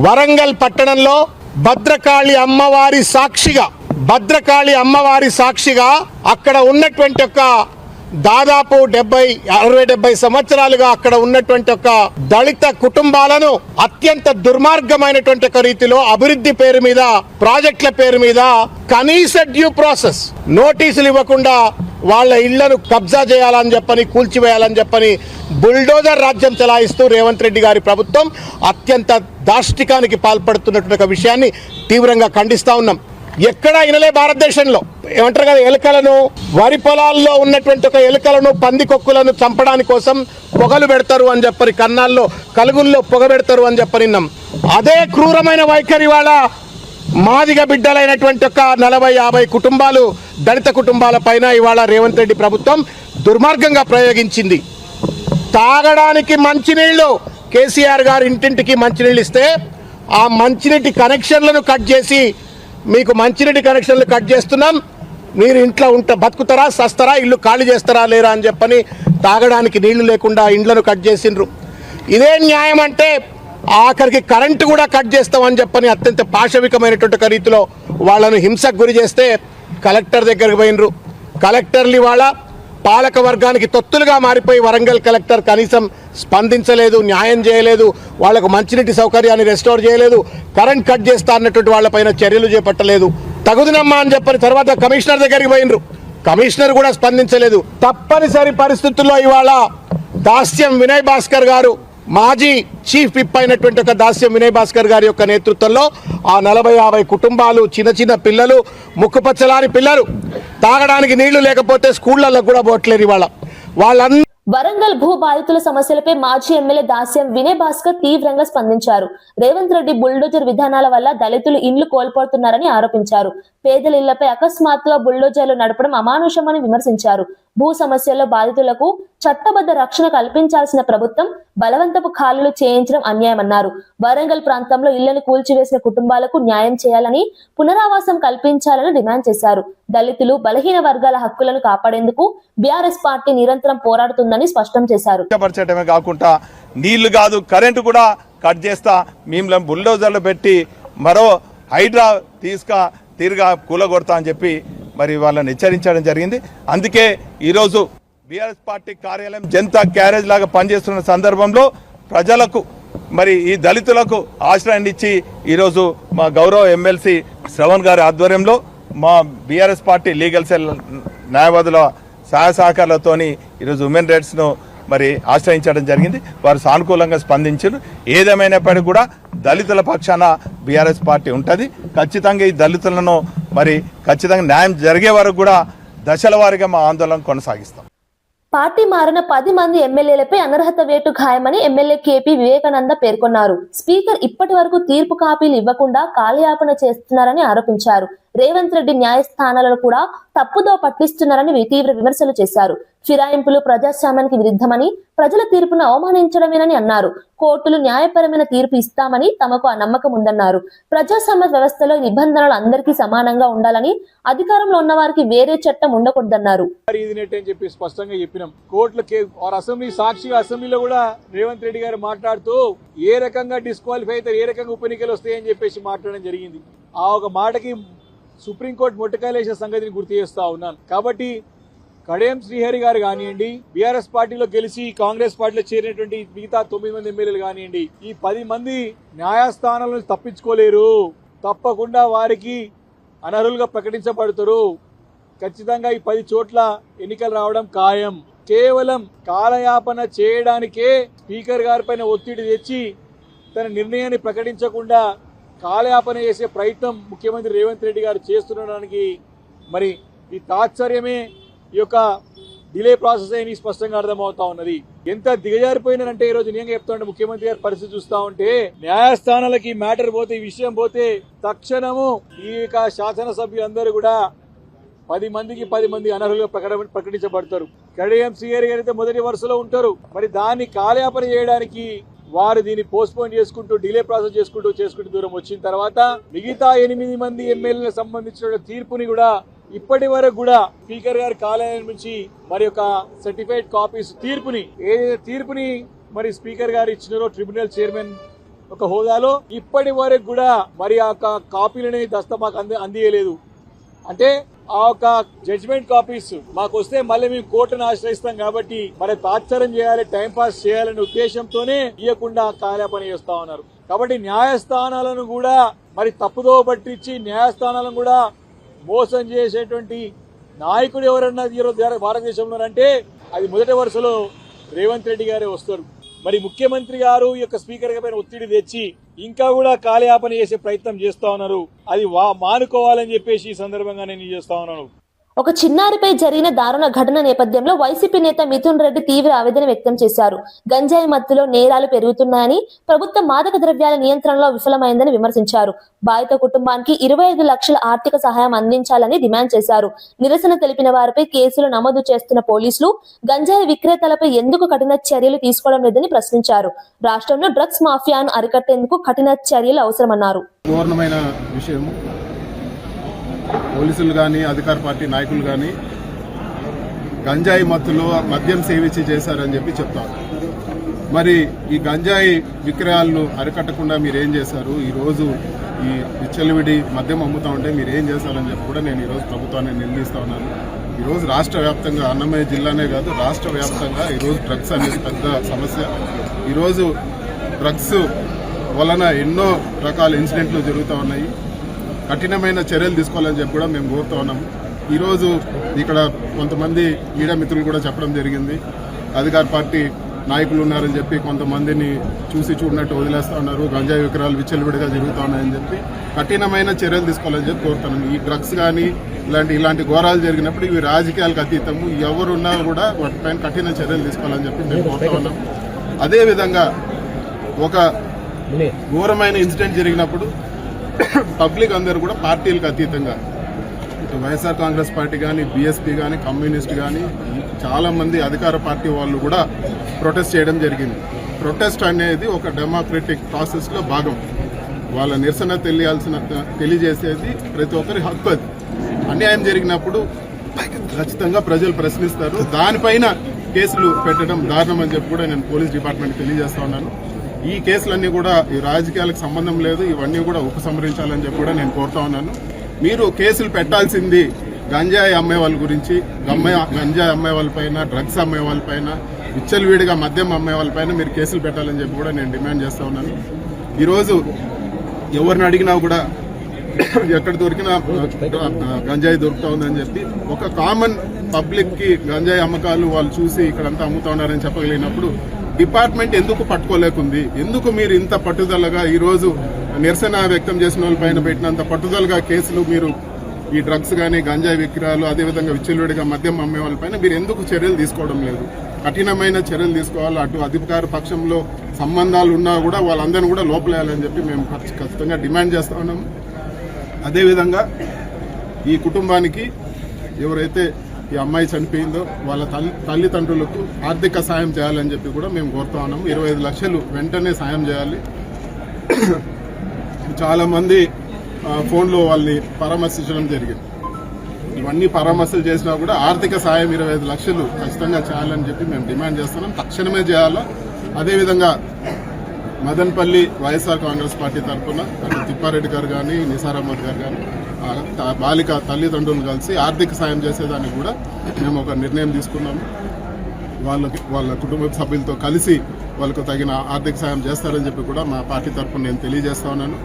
వరంగల్ పట్టణంలో భద్రకాళి అమ్మవారి సాక్షిగా అక్కడ ఉన్నటువంటి ఒక దాదాపు 60-70 సంవత్సరాలుగా అక్కడ ఉన్నటువంటి ఒక దళిత కుటుంబాలను అత్యంత దుర్మార్గమైనటువంటి ఒక రీతిలో అభివృద్ధి పేరు మీద ప్రాజెక్టుల పేరు మీద కనీస డ్యూ ప్రాసెస్ నోటీసులు ఇవ్వకుండా వాళ్ళ ఇళ్లను కబ్జా చేయాలని చెప్పని కూల్చివేయాలని చెప్పని బుల్డోజర్ రాజ్యం చలాయిస్తూ రేవంత్ రెడ్డి గారి ప్రభుత్వం అత్యంత దాష్టికానికి పాల్పడుతున్నటువంటి ఒక విషయాన్ని తీవ్రంగా ఖండిస్తా ఉన్నాం. ఎక్కడా ఇనలే భారతదేశంలో ఏమంటారు కదా, ఎలుకలను వరి పొలాల్లో ఉన్నటువంటి ఒక ఎలుకలను పందికొక్కులను చంపడానికి కోసం పొగలు పెడతారు అని చెప్పని కన్నాల్లో కలుగుల్లో పొగ పెడతారు అని చెప్పనిన్నాం. అదే క్రూరమైన వైఖరి వాళ్ళ మాదిగ బిడ్డలైనటువంటి ఒక 40-50 కుటుంబాలు దళిత కుటుంబాల పైన ఇవాళ రేవంత్ రెడ్డి ప్రభుత్వం దుర్మార్గంగా ప్రయోగించింది. తాగడానికి మంచినీళ్లు కేసీఆర్ గారు ఇంటింటికి మంచినీళ్ళు ఇస్తే ఆ మంచినీటి కనెక్షన్లను కట్ చేసి మీకు మంచినీటి కనెక్షన్లు కట్ చేస్తున్నాం, మీరు ఇంట్లో బతుకుతారా సస్తారా ఇల్లు ఖాళీ చేస్తారా లేరా అని చెప్పని తాగడానికి నీళ్లు లేకుండా ఇండ్లను కట్ చేసిండ్రు. ఇదే న్యాయం అంటే ఆఖరికి కరెంటు కూడా కట్ చేస్తామని చెప్పని అత్యంత పాశవికమైనటువంటి రీతిలో వాళ్ళను హింసకు గురి చేస్తే కలెక్టర్ దగ్గరికి పోయినరు. కలెక్టర్లు ఇవాళ పాలక వర్గానికి తొత్తులుగా మారిపోయి వరంగల్ కలెక్టర్ కనీసం స్పందించలేదు, న్యాయం చేయలేదు, వాళ్లకు మంచినీటి సౌకర్యాన్ని రెస్టోర్ చేయలేదు, కరెంట్ కట్ చేస్తా అన్నటువంటి వాళ్ళపైన చర్యలు చేపట్టలేదు. తగుదునమ్మా అని చెప్పని తర్వాత కమిషనర్ దగ్గరికి పోయినరు. కమిషనర్ కూడా స్పందించలేదు. తప్పనిసరి పరిస్థితుల్లో ఇవాళ దాస్యం వినయ్ భాస్కర్ గారు మాజీ చీఫ్ విప్ అయినటువంటి ఒక దాస్యం వినయ్ భాస్కర్ గారి యొక్క నేతృత్వంలో ఆ 40-50 కుటుంబాలు చిన్న పిల్లలు ముక్కుపచ్చలాని పిల్లలు తాగడానికి నీళ్లు లేకపోతే స్కూళ్లలో కూడా పోవట్లేదు. ఇవాళ వాళ్ళందరూ వరంగల్ భూ బాధితుల సమస్యలపై మాజీ ఎమ్మెల్యే దాస్యం వినయ్ భాస్కర్ తీవ్రంగా స్పందించారు. రేవంత్ రెడ్డి బుల్డోజర్ విధానాల వల్ల దళితులు ఇండ్లు కోల్పోతున్నారని ఆరోపించారు. పేదల ఇళ్లపై అకస్మాత్తుగా బుల్డోజర్లు నడపడం అమానుషమని విమర్శించారు. భూ సమస్యల్లో బాధితులకు చట్టబద్ధ రక్షణ కల్పించాల్సిన ప్రభుత్వం బలవంతపు ఖాళీలు చేయించడం అన్యాయమన్నారు. వరంగల్ ప్రాంతంలో ఇళ్లను కూల్చివేసిన కుటుంబాలకు న్యాయం చేయాలని, పునరావాసం కల్పించాలని డిమాండ్ చేశారు. దళితులు బలహీన వర్గాల హక్కులను కాపాడేందుకు బీఆర్ఎస్ పార్టీ నిరంతరం పోరాడుతుందని స్పష్టం చేశారు. కాకుండా నీళ్లు కాదు కరెంటు కూడా కట్ చేస్తా మేము బుల్డోజర్లు పెట్టి మరో హైడ్రా తీరుగా కూలగొడతా అని చెప్పి మరి వాళ్ళని హెచ్చరించడం జరిగింది. అందుకే ఈరోజు బీఆర్ఎస్ పార్టీ కార్యాలయం జనతా క్యారేజ్ లాగా పనిచేస్తున్న సందర్భంలో ప్రజలకు మరి ఈ దళితులకు ఆశ్రయాన్ని ఇచ్చి ఈరోజు మా గౌరవ ఎమ్మెల్సీ శ్రవణ్ గారి ఆధ్వర్యంలో మా బీఆర్ఎస్ పార్టీ లీగల్ సెల్ న్యాయవాదుల సహాయ సహకారాలతోని ఈరోజు ఉమెన్ రైట్స్ను మరి ఆశ్రయించడం జరిగింది. వారు సానుకూలంగా స్పందించారు. ఏదేమైనప్పటికీ కూడా దళితుల పక్షాన బీఆర్ఎస్ పార్టీ ఉంటుంది. ఖచ్చితంగా ఈ దళితులను మరి ఖచ్చితంగా న్యాయం జరిగే వరకు కూడా దశల వారీగా మా ఆందోళన కొనసాగిస్తాం. పార్టీ మారిన 10 మంది ఎమ్మెల్యేలపై అనర్హత వేటు ఖాయమని ఎమ్మెల్యే కేపీ వివేకానంద పేర్కొన్నారు. స్పీకర్ ఇప్పటి వరకు తీర్పు కాపీలు ఇవ్వకుండా కాలయాపన చేస్తున్నారని ఆరోపించారు. రేవంత్ రెడ్డి న్యాయస్థానాలను కూడా తప్పుదో పట్టిస్తున్నారని తీవ్ర విమర్శలు చేశారు. ఫిరాయింపులు ప్రజాస్వామ్యానికి విరుద్ధమని, ప్రజల తీర్పును అవమానించడమేనని అన్నారు. కోర్టులు న్యాయపరమైన తీర్పు ఇస్తామని తమకు ఆ నమ్మకం ఉందన్నారు. ప్రజాస్వామ్య వ్యవస్థలో నిబంధనలు అందరికీ సమానంగా ఉండాలని, అధికారంలో ఉన్న వారికి వేరే చట్టం ఉండకూడదన్నారు. స్పష్టంగా చెప్పినాం. కోర్టులకి అసెంబ్లీ సాక్షిగా అసెంబ్లీలో కూడా రేవంత్ రెడ్డి గారు మాట్లాడుతూ ఏ రకంగా డిస్క్వాలిఫై అయితే ఏ రకంగా ఉప ఎన్నికలు వస్తాయని చెప్పేసి మాట్లాడడం జరిగింది. ఆ ఒక మాటకి సుప్రీంకోర్టు మొట్టకాయలేసిన సంగతిని గుర్తు చేస్తా ఉన్నాను. కాబట్టి కడియం శ్రీహరి గారు కానివ్వండి, బీఆర్ఎస్ పార్టీలో గెలిచి కాంగ్రెస్ పార్టీలో చేరినటువంటి మిగతా 9 మంది ఎమ్మెల్యేలు కానివ్వండి, ఈ 10 మంది న్యాయస్థానాలను తప్పించుకోలేరు. తప్పకుండా వారికి అనర్హులుగా ప్రకటించబడతారు. ఖచ్చితంగా ఈ 10 చోట్ల ఎన్నికలు రావడం ఖాయం. కేవలం కాలయాపన చేయడానికే స్పీకర్ గారి పైన ఒత్తిడి తెచ్చి తన నిర్ణయాన్ని ప్రకటించకుండా కాలయాపన చేసే ప్రయత్నం ముఖ్యమంత్రి రేవంత్ రెడ్డి గారు చేస్తుండడానికి మరి ఈ తాత్సర్యమే ఈ యొక్క డిలే ప్రాసెస్ అని స్పష్టంగా అర్థమవుతా ఉన్నది. ఎంత దిగజారిపోయినంటే ఈ రోజు నేను చెప్తా ముఖ్యమంత్రి గారి పరిస్థితి చూస్తా ఉంటే న్యాయస్థానాలకి మ్యాటర్ పోతే, ఈ విషయం పోతే తక్షణము ఈ శాసనసభ్యులందరూ కూడా 10 మందికి 10 మంది అనర్హులుగా ప్రకటించబడతారు. కడియం సిఆర్ గారు అయితే మొదటి వరుసలో ఉంటారు. మరి దాన్ని కాలయాపన చేయడానికి వారు దీన్ని పోస్ట్పోన్ చేసుకుంటూ డిలే ప్రాసెస్ చేసుకుంటూ దూరం వచ్చిన తర్వాత మిగతా 8 మంది ఎమ్మెల్యేలకు సంబంధించిన తీర్పుని కూడా ఇప్పటి వరకు కూడా స్పీకర్ గారి కార్యాలయం నుంచి మరి ఒక సర్టిఫైడ్ కాపీస్ తీర్పుని మరి స్పీకర్ గారు ఇచ్చినారో ట్రిబ్యునల్ చైర్మన్ ఒక హోదాలో ఇప్పటి వరకు కూడా మరి ఆ కాపీలని మాకు అందియలేదు. అంటే ఆ ఒక జడ్జిమెంట్ కాపీస్ మాకు వస్తే మళ్ళీ మేము కోర్టును ఆశ్రయిస్తాం కాబట్టి మరి తాత్సరం చేయాలి, టైం పాస్ చేయాలనే ఉద్దేశంతోనే ఇవ్వకుండా కాలయాపన చేస్తా ఉన్నారు. కాబట్టి న్యాయస్థానాలను కూడా మరి తప్పుదో పట్టించి న్యాయస్థానాలను కూడా మోసం చేసేటువంటి నాయకుడు ఎవరన్నా ఈరోజు భారతదేశంలో అంటే అది మొదటి వరుసలో రేవంత్ రెడ్డి గారే వస్తారు. మరి ముఖ్యమంత్రి గారు ఈ యొక్క స్పీకర్ పైన ఒత్తిడి తెచ్చి ఇంకా కూడా కాలయాపన చేసే ప్రయత్నం చేస్తా ఉన్నారు. అది మానుకోవాలని చెప్పేసి ఈ సందర్భంగా నేను చేస్తా ఉన్నాను. ఒక చిన్నారిపై జరిగిన దారుణ ఘటన నేపథ్యంలో వైసీపీ నేత మిథున్ రెడ్డి తీవ్ర ఆవేదన వ్యక్తం చేశారు. గంజాయి మత్తులో నేరాలు పెరుగుతున్నాయని, ప్రభుత్వం మాదక ద్రవ్యాల నియంత్రణలో విఫలమైందని విమర్శించారు. బాధిత కుటుంబానికి 25 లక్షల ఆర్థిక సహాయం అందించాలని డిమాండ్ చేశారు. నిరసన తెలిపిన వారిపై కేసులు నమోదు చేస్తున్న పోలీసులు గంజాయి విక్రేతలపై ఎందుకు కఠిన చర్యలు తీసుకోవడం లేదని ప్రశ్నించారు. రాష్ట్రంలో డ్రగ్స్ మాఫియాను అరికట్టేందుకు కఠిన చర్యలు అవసరమన్నారు. పోలీసులు కానీ అధికార పార్టీ నాయకులు కానీ గంజాయి మత్తులో మద్యం సేవించి చేశారని చెప్పి చెప్తారు. మరి ఈ గంజాయి విక్రయాలను అరికట్టకుండా మీరేం చేశారు? ఈరోజు ఈ విచ్చలవిడి మద్యం అమ్ముతా ఉంటే మీరేం చేశారని చెప్పి కూడా నేను ఈరోజు ప్రభుత్వాన్ని నిలదీస్తా ఉన్నాను. ఈరోజు రాష్ట్ర వ్యాప్తంగా, అన్నమయ్య జిల్లానే కాదు రాష్ట్ర వ్యాప్తంగా ఈరోజు డ్రగ్స్ అనేది పెద్ద సమస్య. ఈరోజు డ్రగ్స్ వలన ఎన్నో రకాల ఇన్సిడెంట్లు జరుగుతూ ఉన్నాయి. కఠినమైన చర్యలు తీసుకోవాలని చెప్పి కూడా మేము కోరుతా ఉన్నాము. ఈరోజు ఇక్కడ కొంతమంది మీడియా మిత్రులు కూడా చెప్పడం జరిగింది, అధికార పార్టీ నాయకులు ఉన్నారని చెప్పి కొంతమందిని చూసి చూడనట్టు వదిలేస్తా ఉన్నారు, గంజాయి విక్రయాలు విచ్చలవిడిగా జరుగుతూ ఉన్నాయని చెప్పి కఠినమైన చర్యలు తీసుకోవాలని చెప్పి కోరుతున్నాను. ఈ డ్రగ్స్ కానీ ఇలాంటి ఘోరాలు జరిగినప్పుడు ఇవి రాజకీయాలకు అతీతము, ఎవరున్నా కూడా వాటిపైన కఠిన చర్యలు తీసుకోవాలని చెప్పి మేము కోరుతా ఉన్నాం. అదేవిధంగా ఒక ఘోరమైన ఇన్సిడెంట్ జరిగినప్పుడు పబ్లిక్ అందరూ కూడా పార్టీలకు అతీతంగా ఇటు వైఎస్ఆర్ కాంగ్రెస్ పార్టీ కానీ, బీఎస్పీ కానీ, కమ్యూనిస్ట్ కానీ చాలా మంది అధికార పార్టీ వాళ్ళు కూడా ప్రొటెస్ట్ చేయడం జరిగింది. ప్రొటెస్ట్ అనేది ఒక డెమోక్రటిక్ ప్రాసెస్ లో భాగం. వాళ్ళ నిరసన తెలియజేసేది ప్రతి ఒక్కరి హక్కు. అది అన్యాయం జరిగినప్పుడు ఖచ్చితంగా ప్రజలు ప్రశ్నిస్తారు. దానిపైన కేసులు పెట్టడం దారుణం అని చెప్పి కూడా నేను పోలీస్ డిపార్ట్మెంట్ తెలియజేస్తా ఉన్నాను. ఈ కేసులన్నీ కూడా ఈ రాజకీయాలకు సంబంధం లేదు, ఇవన్నీ కూడా ఉపసంహరించాలని చెప్పి కూడా నేను కోరుతా ఉన్నాను. మీరు కేసులు పెట్టాల్సింది గంజాయి అమ్మే వాళ్ళ గురించి, గంజాయి అమ్మే వాళ్ళపైన, డ్రగ్స్ అమ్మే వాళ్ళపైన, విచ్చలవిడిగా మద్యం అమ్మే వాళ్ళపైన మీరు కేసులు పెట్టాలని చెప్పి కూడా నేను డిమాండ్ చేస్తా ఉన్నాను. ఈరోజు ఎవరిని అడిగినా కూడా ఎక్కడ దొరికినా గంజాయి దొరుకుతా ఉందని చెప్పి ఒక కామన్ పబ్లిక్ కి గంజాయి అమ్మకాలు వాళ్ళు చూసి ఇక్కడంతా అమ్ముతా ఉన్నారని చెప్పగలిగినప్పుడు డిపార్ట్మెంట్ ఎందుకు పట్టుకోలేకుంది? ఎందుకు మీరు ఇంత పట్టుదలగా ఈరోజు నిరసన వ్యక్తం చేసిన వాళ్ళ పైన పెట్టినంత పట్టుదలగా కేసులు మీరు ఈ డ్రగ్స్ కానీ, గంజాయి విక్రయాలు, అదేవిధంగా విచ్చలవిడిగా మద్యం అమ్మే వాళ్ళపైన మీరు ఎందుకు చర్యలు తీసుకోవడం లేదు? కఠినమైన చర్యలు తీసుకోవాలి. అటు అధికార పక్షంలో సంబంధాలు ఉన్నా కూడా వాళ్ళందరినీ కూడా లోపలేయాలని చెప్పి మేము ఖచ్చితంగా డిమాండ్ చేస్తా ఉన్నాము. అదేవిధంగా ఈ కుటుంబానికి ఎవరైతే ఈ అమ్మాయి చనిపోయిందో వాళ్ళ తల్లిదండ్రులకు ఆర్థిక సాయం చేయాలని చెప్పి కూడా మేము కోరుతా ఉన్నాము. 25 లక్షలు వెంటనే సాయం చేయాలి. చాలా మంది ఫోన్లో వాళ్ళని పరామర్శించడం జరిగింది. ఇవన్నీ పరామర్శలు చేసినా కూడా ఆర్థిక సాయం 25 లక్షలు ఖచ్చితంగా చేయాలని చెప్పి మేము డిమాండ్ చేస్తున్నాం. తక్షణమే చేయాలా. అదేవిధంగా మదన్పల్లి వైఎస్ఆర్ కాంగ్రెస్ పార్టీ తరఫున తిప్పారెడ్డి గారు కానీ, నిసార్ అహ్మద్ గారు కానీ బాలిక తల్లిదండ్రులు కలిసి ఆర్థిక సాయం చేసేదానికి కూడా మేము ఒక నిర్ణయం తీసుకున్నాము. వాళ్ళ కుటుంబ సభ్యులతో కలిసి వాళ్ళకు తగిన ఆర్థిక సాయం చేస్తారని చెప్పి కూడా మా పార్టీ తరఫున నేను తెలియజేస్తా ఉన్నాను.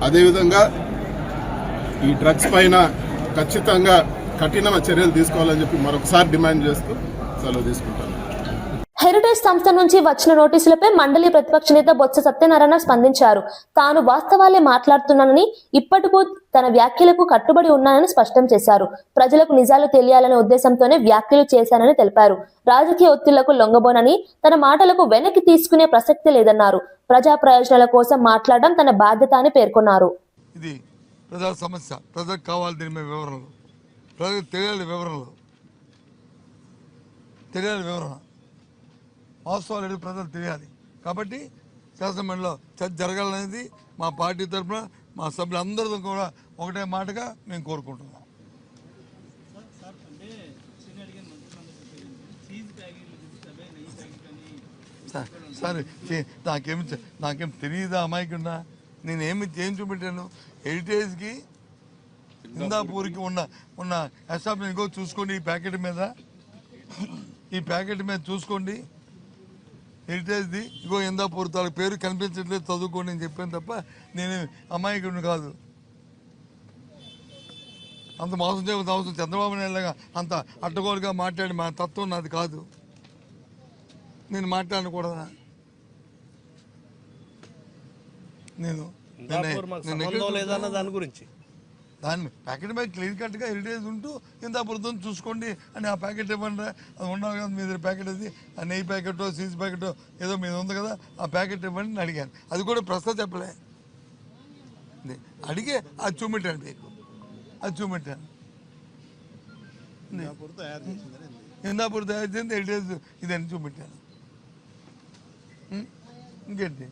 అదేవిధంగా ఈ డ్రగ్స్ పైన ఖచ్చితంగా కఠిన చర్యలు తీసుకోవాలని చెప్పి మరొకసారి డిమాండ్ చేస్తూ సెలవు తీసుకుంటాను. హెరిటేజ్ సంస్థ నుంచి వచ్చిన నోటీసులపై మండలి ప్రతిపక్ష నేత బొత్స సత్యనారాయణ స్పందించారు. తాను వాస్తవాలే మాట్లాడుతున్నానని, ఇప్పటికూ తన వ్యాఖ్యలకు కట్టుబడి ఉన్నానని స్పష్టం చేశారు. ప్రజలకు నిజాలు తెలియాలనే ఉద్దేశంతోనే వ్యాఖ్యలు చేశానని తెలిపారు. రాజకీయ ఒత్తిళ్లకు లొంగబోనని, తన మాటలకు వెనక్కి తీసుకునే ప్రసక్తి లేదన్నారు. ప్రజా ప్రయోజనాల కోసం మాట్లాడడం తన బాధ్యత అని పేర్కొన్నారు. ఇది ప్రజా సమస్య, ప్రజలకు కావాలి దీని మీద వివరణలు, ప్రజలకు తెలియాలి వివరణ వాస్తవాలు ప్రజలు తెలియాలి. కాబట్టి శాసనమండలిలో చర్చ జరగాలనేది మా పార్టీ తరఫున మా సభ్యులందరితో కూడా ఒకటే మాటగా మేము కోరుకుంటున్నాం. సరే నాకేం తెలియదా అమాయకుండా? నేనేమి చూపెట్టాను? హెరిటేజ్కి ఇందాపూర్కి ఉన్న ఎస్టాబ్లిష్ ఇంకో చూసుకోండి, ఈ ప్యాకెట్ మీద చూసుకోండి, హెరిటేజ్ది ఇగో ఇందాపూర్ తాలూకు పేరు కనిపించట్లేదు, చదువుకోండి అని చెప్పాను తప్ప నేను అమాయకుడిని కాదు. అంత మోసం చేయవలసిన అవసరం చంద్రబాబు నాయుడుగా అంత అడ్డగోలుగా మాట్లాడి మా తత్వం నాది కాదు. నేను మాట్లాడకూడదా? దాని గురించి దాన్ని ప్యాకెట్ మీద క్లియర్ కట్గా హెరిటేజ్ ఉంటూ ఇందాపూర్తో చూసుకోండి అని ఆ ప్యాకెట్ ఇవ్వండి. అది ఉండవు కదా మీ దగ్గర ప్యాకెట్, అది ఆ నెయ్యి ప్యాకెటో చీజ్ ప్యాకెటో ఏదో మీద ఉంది కదా, ఆ ప్యాకెట్ ఇవ్వండి అని అడిగాను. అది కూడా ప్రస్తుతం చెప్పలే, అడిగే అది చూపెట్టాను మీకు, అది చూపెట్టాను. ఇందాపూర్ తయారు చేసింది హెరిటేజ్ ఇదని చూపెట్టాను. ఇంకేంటి?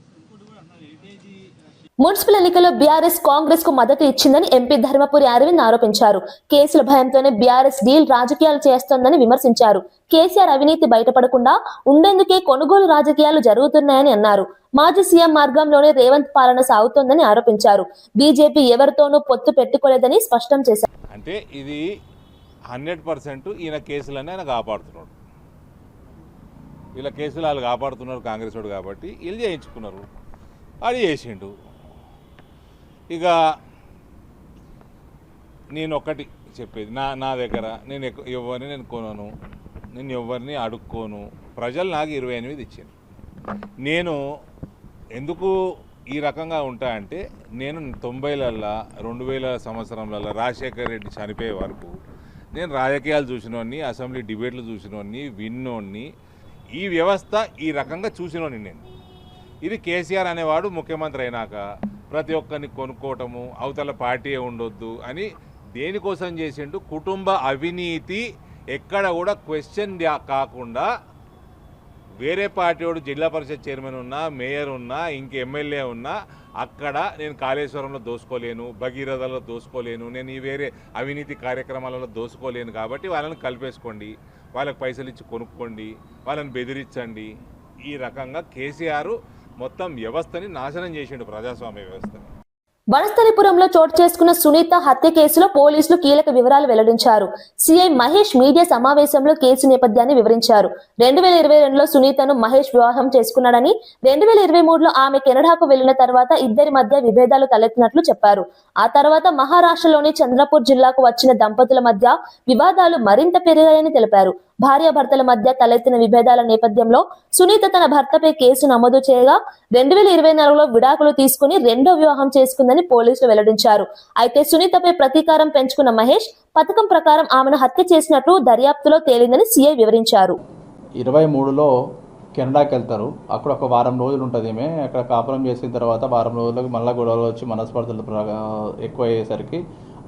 మున్సిపల్ ఎన్నికల్లో బీఆర్ఎస్ కాంగ్రెస్ కు మద్దతు ఇచ్చిందని ఎంపీ ధర్మపురి అరవింద్ ఆరోపించారు. కేసుల భయంతోనే బీఆర్ఎస్ డీల్ రాజకీయాలు చేస్తోందని విమర్శించారు. కేసీఆర్ అవినీతి బయటపడకుండా ఉండేందుకే కొనుగోలు రాజకీయాలు జరుగుతున్నాయని అన్నారు. మాజీ సీఎం మార్గంలోనే రేవంత్ పాలన సాగుతోందని ఆరోపించారు. బీజేపీ ఎవరితోనూ పొత్తు పెట్టుకోలేదని స్పష్టం చేశారు. అంటే ఇది 100% ఈయన కేసులన్నీ ఆయన కాపాడుతున్నాడు. వీళ్ళ కేసులు వాళ్ళు కాపాడుతున్నారు కాంగ్రెస్ వాడు కాబట్టి వీళ్ళు చేయించుకున్నారు, అది చేసిండు. ఇక నేను ఒక్కటి చెప్పేది, నా దగ్గర నేను ఎవరిని నేను కొనను, నేను ఎవరిని అడుక్కోను. ప్రజలు నాకు 28 ఇచ్చింది. నేను ఎందుకు ఈ రకంగా ఉంటా అంటే, నేను 90లలో 2000 సంవత్సరంలలో రాజశేఖర్ రెడ్డి చనిపోయే వరకు నేను రాజకీయాలు చూసినోడిని, అసెంబ్లీ డిబేట్లు చూసినోడిని, విన్నోడిని, ఈ వ్యవస్థ ఈ రకంగా చూసినోడిని నేను. ఇది కేసీఆర్ అనేవాడు ముఖ్యమంత్రి అయినాక ప్రతి ఒక్కరిని కొనుక్కోవటము, అవతల పార్టీ ఉండొద్దు అని దేనికోసం చేసిండు? కుటుంబ అవినీతి ఎక్కడ కూడా క్వశ్చన్ కాకుండా వేరే పార్టీ వాడు జిల్లా పరిషత్ చైర్మన్ ఉన్నా, మేయర్ ఉన్నా, ఇంక ఎమ్మెల్యే ఉన్నా అక్కడ నేను కాళేశ్వరంలో దోసుకోలేను, భగీరథలో దోసుకోలేను, నేను ఈ వేరే అవినీతి కార్యక్రమాలలో దోసుకోలేను. కాబట్టి వాళ్ళని కలిపేసుకోండి, వాళ్ళకి పైసలు ఇచ్చి కొనుక్కోండి, వాళ్ళని బెదిరించండి. ఈ రకంగా కేసీఆర్ మొత్తం వ్యవస్థని నాశనం చేసిండు, ప్రజాస్వామ్య వ్యవస్థని. వనస్థలిపురంలో చోటు చేసుకున్న సునీత హత్య కేసులో పోలీసులు కీలక వివరాలు వెల్లడించారు. సిఐ మహేష్ మీడియా సమావేశంలో కేసు నేపథ్యాన్ని వివరించారు. 2022లో సునీతను మహేష్ వివాహం చేసుకున్నాడని, 2023లో ఆమె కెనడాకు వెళ్లిన తర్వాత ఇద్దరి మధ్య విభేదాలు తలెత్తినట్లు చెప్పారు. ఆ తర్వాత మహారాష్ట్రలోని చంద్రపూర్ జిల్లాకు వచ్చిన దంపతుల మధ్య వివాదాలు మరింత పెరిగాయని తెలిపారు. భార్యాభర్తల మధ్య తలెత్తిన విభేదాల నేపథ్యంలో సునీత తన భర్తపై కేసు నమోదు చేయగా 2024లో విడాకులు తీసుకుని రెండో వివాహం చేసుకుందని పోలీసులు వెల్లడించారు. అయితే సునీతపై ప్రతీకారం పెంచుకున్న మహేష్ పథకం ప్రకారం ఆమెను హత్య చేసినట్లు దర్యాప్తులో తేలిందని సీఐ వివరించారు. 23లో కెనడాకి వెళ్తారు. అక్కడ ఒక వారం రోజులు ఉంటుంది. ఈమె అక్కడ కాపురం చేసిన తర్వాత వారం రోజులకు మళ్ళీ గొడవలు వచ్చి మనస్పర్ధలు ఎక్కువ అయ్యేసరికి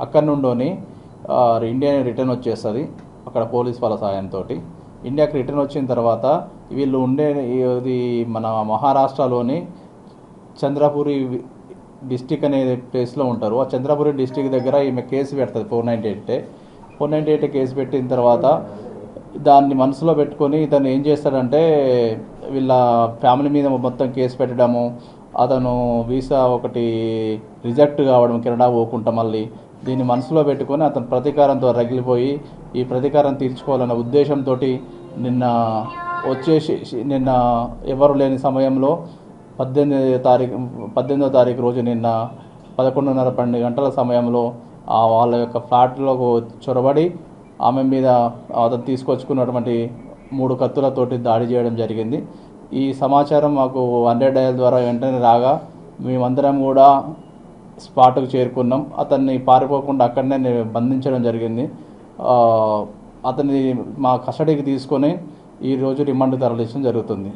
అక్కడి నుండి ఇండియా రిటర్న్ వచ్చేస్తుంది. అక్కడ పోలీస్ వాళ్ళ సాయంతో ఇండియాకి రిటర్న్ వచ్చిన తర్వాత వీళ్ళు ఉండేది మన మహారాష్ట్రలోని చంద్రపురి డిస్టిక్ అనే ప్లేస్లో ఉంటారు. ఆ చంద్రపురి డిస్టిక్ దగ్గర ఈమె కేసు పెడుతుంది 498 కేసు పెట్టిన తర్వాత దాన్ని మనసులో పెట్టుకొని ఇతను ఏం చేస్తాడంటే వీళ్ళ ఫ్యామిలీ మీద మొత్తం కేసు పెట్టడము, అతను వీసా ఒకటి రిజెక్ట్ కావడం, కెనడా పోకుండా మళ్ళీ దీన్ని మనసులో పెట్టుకొని అతను ప్రతీకారంతో రగిలిపోయి ఈ ప్రతీకారం తీర్చుకోవాలన్న ఉద్దేశంతో నిన్న ఎవరు లేని సమయంలో 18వ తారీఖు రోజు నిన్న 11:30-12 గంటల సమయంలో వాళ్ళ యొక్క ఫ్లాట్లోకి చొరబడి ఆమె మీద అతను తీసుకొచ్చుకున్నటువంటి 3 కత్తులతోటి దాడి చేయడం జరిగింది. ఈ సమాచారం మాకు 100 డయల్ ద్వారా వెంటనే రాగా మేమందరం కూడా స్పాట్కు చేరుకున్నాం. అతన్ని పారిపోకుండా అక్కడనే బంధించడం జరిగింది. అతన్ని మా కస్టడీకి తీసుకొని ఈరోజు రిమాండ్ తరలించడం జరుగుతుంది.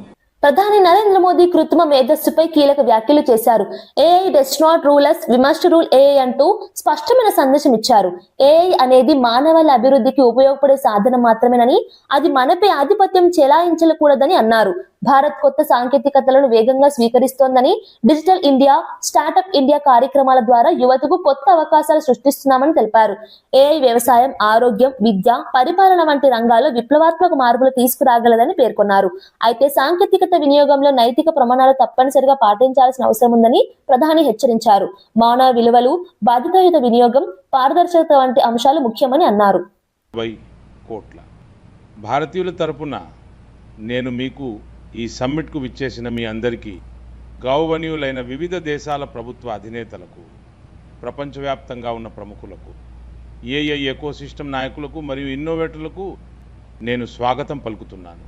ప్రధాని నరేంద్ర మోదీ కృత్రిమ మేధస్సుపై కీలక వ్యాఖ్యలు చేశారు. AI does not rule us, we must rule AI అంటూ స్పష్టమైన సందేశం ఇచ్చారు. ఏఐ అనేది మానవాళి అభివృద్ధికి ఉపయోగపడే సాధనం మాత్రమేనని, అది మనపై ఆధిపత్యం చెలాయించకూడదని అన్నారు. భారత్ కొత్త సాంకేతికతలను వేగంగా స్వీకరిస్తోందని, డిజిటల్ ఇండియా, స్టార్టప్ ఇండియా కార్యక్రమాల ద్వారా యువతకు కొత్త అవకాశాలు సృష్టిస్తున్నామని తెలిపారు. ఏఐ వ్యవసాయం, ఆరోగ్యం, విద్య, పరిపాలన వంటి రంగాల్లో విప్లవాత్మక మార్పులు తీసుకురాగలదని పేర్కొన్నారు. అయితే సాంకేతికత వినియోగంలో నైతిక ప్రమాణాలు తప్పనిసరిగా పాటించాల్సిన అవసరం ఉందని ప్రధాని హెచ్చరించారు. మానవ విలువలు, బాధ్యతాయుత వినియోగం, పారదర్శకత వంటి అంశాలు ముఖ్యమని అన్నారు. భారతీయుల తరపున నేను మీకు ఈ సమ్మిట్కు విచ్చేసిన మీ అందరికీ, గౌరవనీయులైన వివిధ దేశాల ప్రభుత్వ అధినేతలకు, ప్రపంచవ్యాప్తంగా ఉన్న ప్రముఖులకు, ఏఐ ఎకోసిస్టమ్ నాయకులకు మరియు ఇన్నోవేటర్లకు నేను స్వాగతం పలుకుతున్నాను.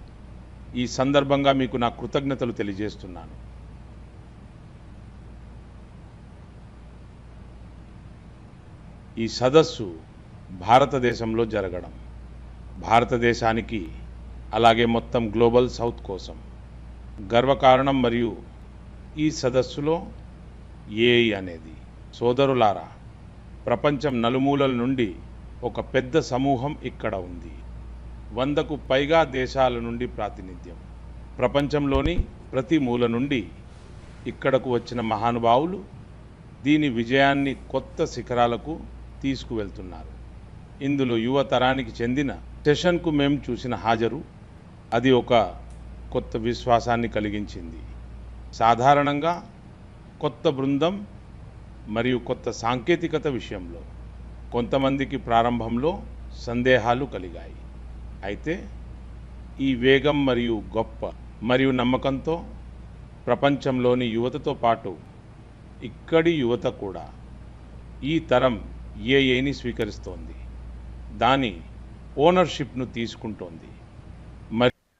ఈ సందర్భంగా మీకు నా కృతజ్ఞతలు తెలియజేస్తున్నాను. ఈ సదస్సు భారతదేశంలో జరగడం భారతదేశానికి, అలాగే మొత్తం గ్లోబల్ సౌత్ కోసం గర్వకారణం. మరియు ఈ సదస్సులో ఏఐ అనేది, సోదరులారా, ప్రపంచం నలుమూలల నుండి ఒక పెద్ద సమూహం ఇక్కడ ఉంది. 100కు పైగా దేశాల నుండి ప్రాతినిధ్యం. ప్రపంచంలోని ప్రతి మూల నుండి ఇక్కడకు వచ్చిన మహానుభావులు దీని విజయాన్ని కొత్త శిఖరాలకు తీసుకువెళ్తున్నారు. ఇందులో యువ తరానికి చెందిన సెషన్కు మేము చూసిన హాజరు, అది ఒక కొత్త విశ్వాసాన్ని కలిగించింది. సాధారణంగా కొత్త బృందం మరియు కొత్త సాంకేతికత విషయంలో కొంతమందికి ప్రారంభంలో సందేహాలు కలిగాయి. అయితే ఈ వేగం మరియు గొప్ప మరియు నమ్మకంతో ప్రపంచంలోని యువతతో పాటు ఇక్కడి యువత కూడా ఈ తరం ఏఐని స్వీకరిస్తోంది, దాని ఓనర్షిప్ను తీసుకుంటోంది.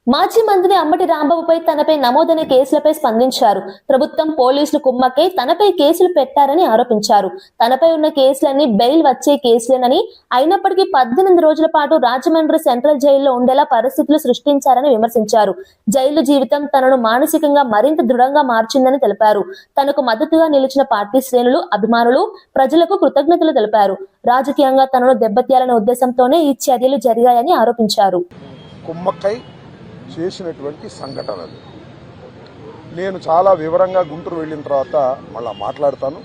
మాజీ మంత్రి అంబటి రాంబాబుపై తనపై నమోదైన కేసులపై స్పందించారు. ప్రభుత్వం, పోలీసులు కుమ్మక్కై తనపై కేసులు పెట్టారని ఆరోపించారు. తనపై ఉన్న కేసులన్నీ బెయిల్ వచ్చే కేసులేనని, అయినప్పటికీ 18 రోజుల పాటు రాజమండ్రి సెంట్రల్ జైల్లో ఉండేలా పరిస్థితులు సృష్టించారని విమర్శించారు. జైలు జీవితం తనను మానసికంగా మరింత దృఢంగా మార్చిందని తెలిపారు. తనకు మద్దతుగా నిలిచిన పార్టీ శ్రేణులు, అభిమానులు, ప్రజలకు కృతజ్ఞతలు తెలిపారు. రాజకీయంగా తనను దెబ్బతీయాలనే ఉద్దేశంతోనే ఈ చర్యలు జరిగాయని ఆరోపించారు. చేసినటువంటి సంఘటనలు నేను చాలా వివరంగా గుంటూరు వెళ్ళిన తర్వాత మళ్ళీ మాట్లాడతాను.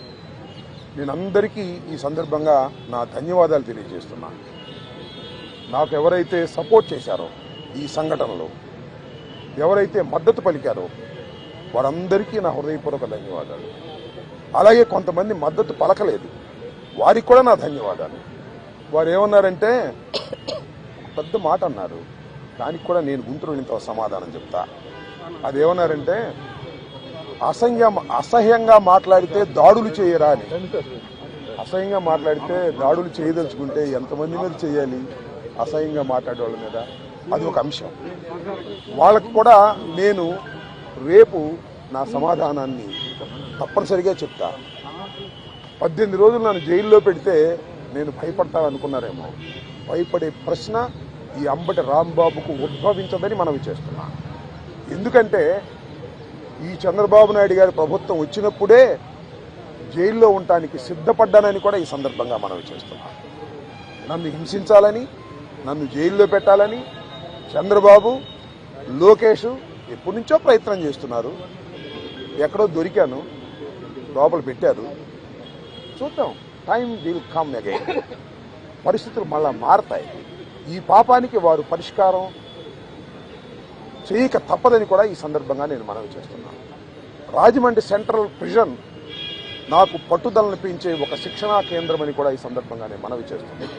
నేను అందరికీ ఈ సందర్భంగా నా ధన్యవాదాలు తెలియజేస్తున్నాను. నాకు ఎవరైతే సపోర్ట్ చేశారో ఈ సంఘటనలో, ఎవరైతే మద్దతు పలికారో వారందరికీ నా హృదయపూర్వక ధన్యవాదాలు. అలాగే కొంతమంది మద్దతు పలకలేదు, వారికి కూడా నా ధన్యవాదాలు. వారు ఏమన్నారంటే, పెద్ద మాట అన్నారు, దానికి కూడా నేను గుంటూరు వెళ్ళిన సమాధానం చెప్తా. అదేమన్నారంటే, అసహ్యంగా మాట్లాడితే దాడులు చేయరా అని. అసహ్యంగా మాట్లాడితే దాడులు చేయదలుచుకుంటే ఎంతమంది మీద చేయాలి? అసహ్యంగా మాట్లాడే వాళ్ళ మీద. అది ఒక అంశం. వాళ్ళకు కూడా నేను రేపు నా సమాధానాన్ని తప్పనిసరిగా చెప్తా. 18 రోజులు నన్ను జైల్లో పెడితే నేను భయపడతాననుకున్నారేమో. భయపడే ప్రశ్న ఈ అంబటి రాంబాబుకు ఉద్భవించదని మనవి చేస్తున్నా. ఎందుకంటే ఈ చంద్రబాబు నాయుడు గారి ప్రభుత్వం వచ్చినప్పుడే జైల్లో ఉండటానికి సిద్ధపడ్డానని కూడా ఈ సందర్భంగా మనవి చేస్తున్నా. నన్ను హింసించాలని, నన్ను జైల్లో పెట్టాలని చంద్రబాబు, లోకేష్ ఎప్పటి నుంచో ప్రయత్నం చేస్తున్నారు. ఎక్కడో దొరికాను, లోపల పెట్టారు. చూద్దాం, టైం విల్ కమ్ అగైన్. పరిస్థితులు మళ్ళా మారతాయి. ఈ పాపానికి వారు పరిష్కారం చేయక తప్పదని కూడా ఈ సందర్భంగా నేను మనవి చేస్తున్నాను. రాజమండ్రి సెంట్రల్ ప్రిజన్ నాకు పట్టుదలను పెంచే ఒక శిక్షణా కేంద్రం అని కూడా ఈ సందర్భంగా నేను మనవి చేస్తున్నాను.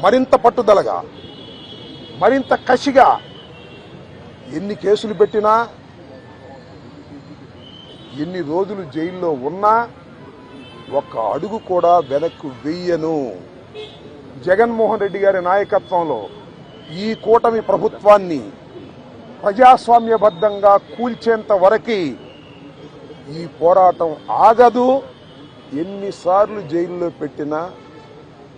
మరింత పట్టుదలగా, మరింత కసిగా ఎన్ని కేసులు పెట్టినా, ఎన్ని రోజులు జైల్లో ఉన్నా ఒక్క అడుగు కూడా వెనక్కు వెయ్యను. జగన్మోహన్ రెడ్డి గారి నాయకత్వంలో ఈ కూటమి ప్రభుత్వాన్ని ప్రజాస్వామ్యబద్ధంగా కూల్చేంత వరకు ఈ పోరాటం ఆగదు. ఎన్నిసార్లు జైల్లో పెట్టినా